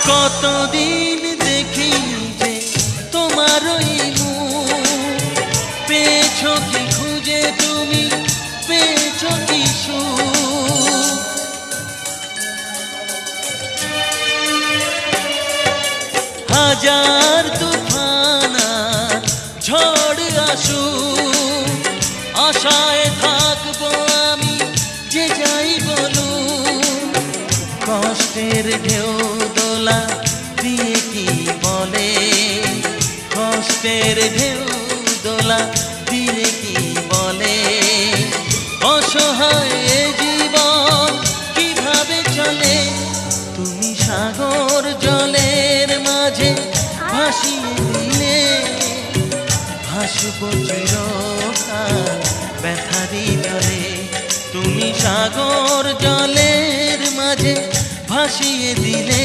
কতদিন দেখি যে তোমার ওই মুখ, পেয়েছো কি খুঁজে তুমি, পেয়েছো কি সুখ? হাজার তুফান আর ঝড় আসুক, আশায় থাকবো আমি যে যাই বলুক। কষ্টের ঢেউ দোলা দিয়ে কি বলে, কষ্টের ঢেউ দোলা দিয়ে কি বলে, অসহায় জীবন কিভাবে চলে। তুমি সাগর জলের মাঝে ভাসিয়ে দিলে, ভাসবো চিরকাল ব্যথারি জলে। তুমি সাগর জলের মাঝে ভাসিয়ে দিলে।